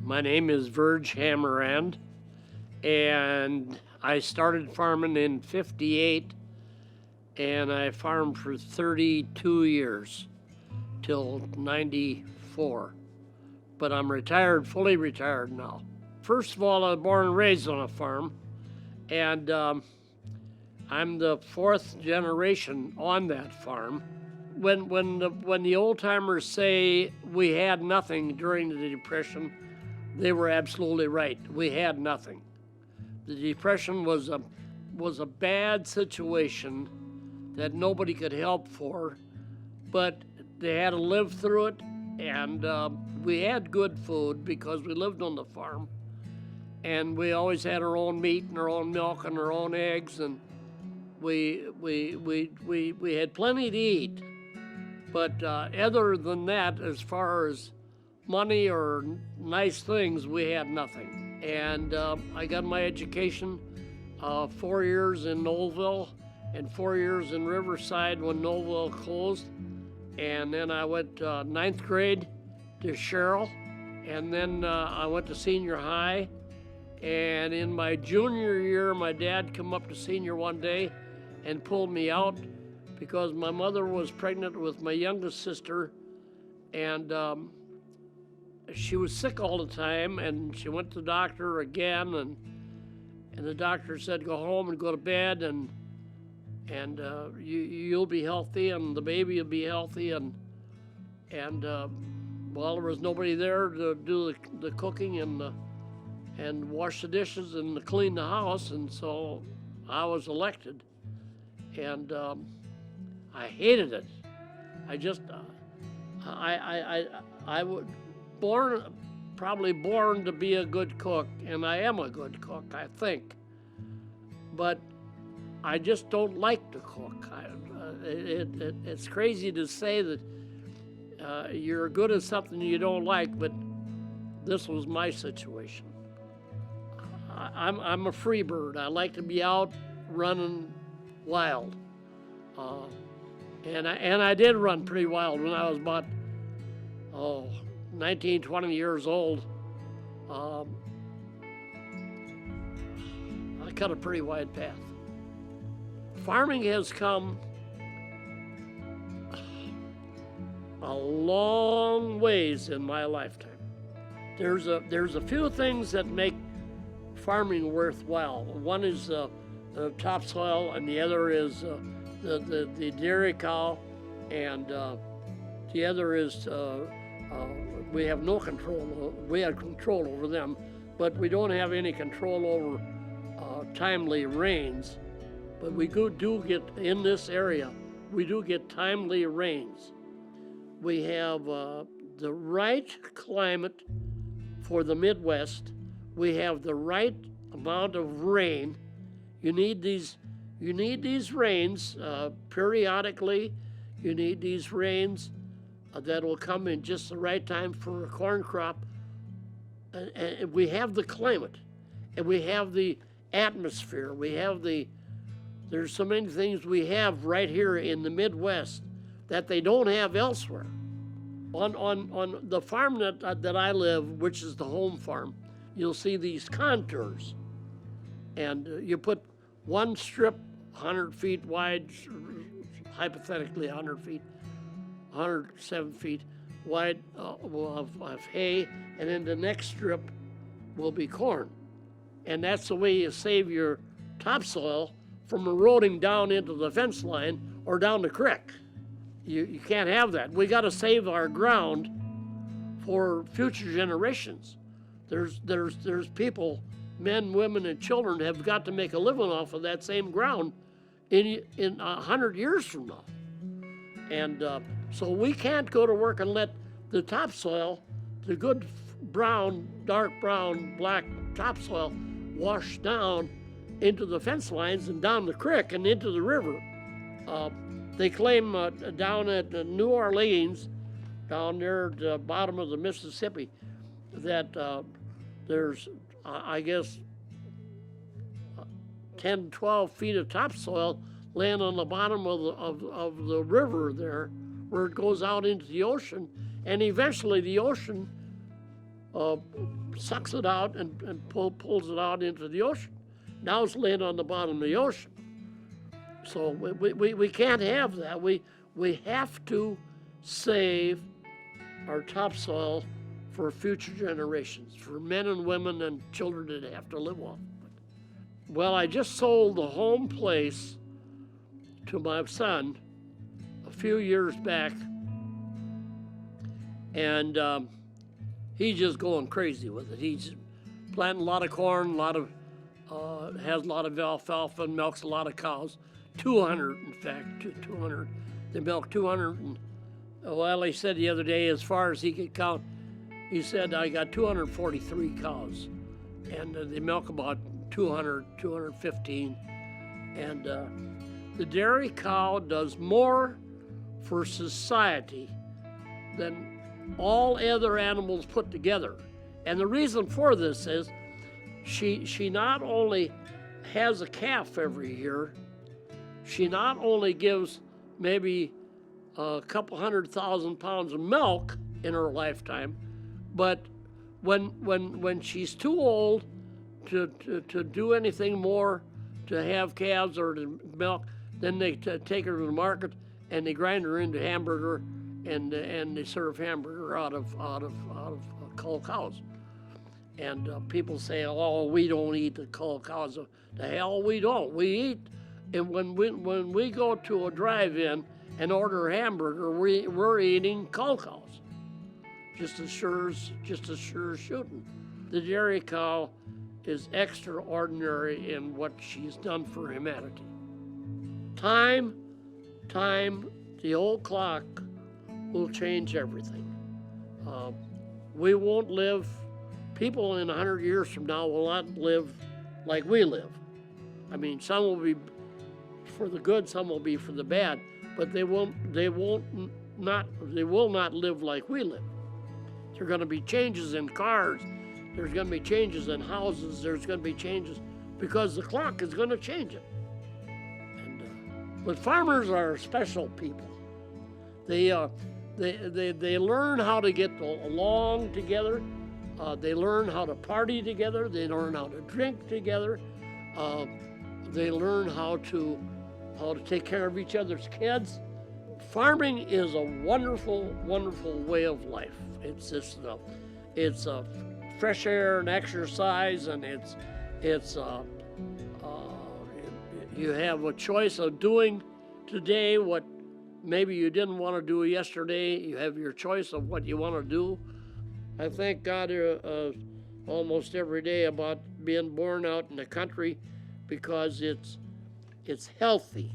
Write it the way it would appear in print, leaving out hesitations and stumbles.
My name is Virgil Hammerand, and I started farming in '58, and I farmed for 32 years till '94. But I'm retired, fully retired now. First of all, I was born and raised on a farm, and I'm the fourth generation on that farm. When the old timers say we had nothing during the Depression, they were absolutely right. We had nothing. The Depression was a bad situation that nobody could help for, but they had to live through it, and we had good food because we lived on the farm, and we always had our own meat and our own milk and our own eggs, and we had plenty to eat. But other than that, as far as money or nice things, we had nothing. And I got my education 4 years in Knowleville and 4 years in Riverside when Knowleville closed. And then I went ninth grade to Sherrill, and then I went to senior high. And in my junior year, my dad came up to senior one day and pulled me out because my mother was pregnant with my youngest sister, and she was sick all the time, and she went to the doctor again, and the doctor said, go home and go to bed, and you'll be healthy, and the baby will be healthy, and well, there was nobody there to do the cooking and wash the dishes and to clean the house, and so I was elected, and I hated it. I just, I was probably born to be a good cook, and I am a good cook, I think. But I just don't like to cook. It's crazy to say that you're good at something you don't like, but this was my situation. I'm a free bird. I like to be out running wild. And I did run pretty wild when I was about 19, 20 years old. I cut a pretty wide path. Farming has come a long ways in my lifetime. There's a few things that make farming worthwhile. One is the topsoil, and the other is the dairy cow, and the other is we have no control. We have control over them, but we don't have any control over timely rains. But we do get, in this area, we do get timely rains. We have the right climate for the Midwest. We have the right amount of rain. You need these rains periodically. You need these rains that will come in just the right time for a corn crop. And we have the climate, and we have the atmosphere. There's so many things we have right here in the Midwest that they don't have elsewhere. On the farm that I live, which is the home farm, you'll see these contours. And you put one strip 100 feet wide, hypothetically 100 feet, 107 feet wide of hay, and then the next strip will be corn. And that's the way you save your topsoil from eroding down into the fence line or down the creek. You can't have that. We got to save our ground for future generations. There's people, men, women, and children have got to make a living off of that same ground in 100 years from now. And so we can't go to work and let the topsoil, the good brown, dark brown, black topsoil wash down into the fence lines and down the creek and into the river. They claim down at New Orleans, down there at the bottom of the Mississippi, that there's, I guess, 10, 12 feet of topsoil laying on the bottom of the river there, where it goes out into the ocean, and eventually the ocean sucks it out and pulls it out into the ocean. Now it's laying on the bottom of the ocean. So we can't have that. We have to save our topsoil for future generations, for men and women and children that have to live off of it. Well, I just sold the home place to my son a few years back, and he's just going crazy with it. He's planting a lot of corn, has a lot of alfalfa, and milks a lot of cows. 200, in fact, 200. They milk 200. And, well, he said the other day, as far as he could count, he said, I got 243 cows. And they milk about 200, 215. And the dairy cow does more for society than all other animals put together. And the reason for this is she not only has a calf every year, she not only gives maybe a couple 100,000 pounds of milk in her lifetime, but when she's too old to do anything more, to have calves or to milk, then they take her to the market and they grind her into hamburger, and they serve hamburger out of cull cows. And people say, "Oh, we don't eat the cull cows." The hell we don't. We eat, and when we go to a drive-in and order a hamburger, we're eating cull cows. Just as sure as shooting. The dairy cow is extraordinary in what she's done for humanity. Time, the old clock will change everything. We won't live. People in 100 years from now will not live like we live. I mean, some will be for the good, some will be for the bad, but they will not live like we live. There are going to be changes in cars. There's going to be changes in houses. There's going to be changes because the clock is going to change it. But farmers are special people. They learn how to get along together. They learn how to party together. They learn how to drink together. They learn how to take care of each other's kids. Farming is a wonderful, wonderful way of life. It's just it's fresh air and exercise, and you have a choice of doing today what maybe you didn't want to do yesterday. You have your choice of what you want to do. I thank God almost every day about being born out in the country because it's healthy.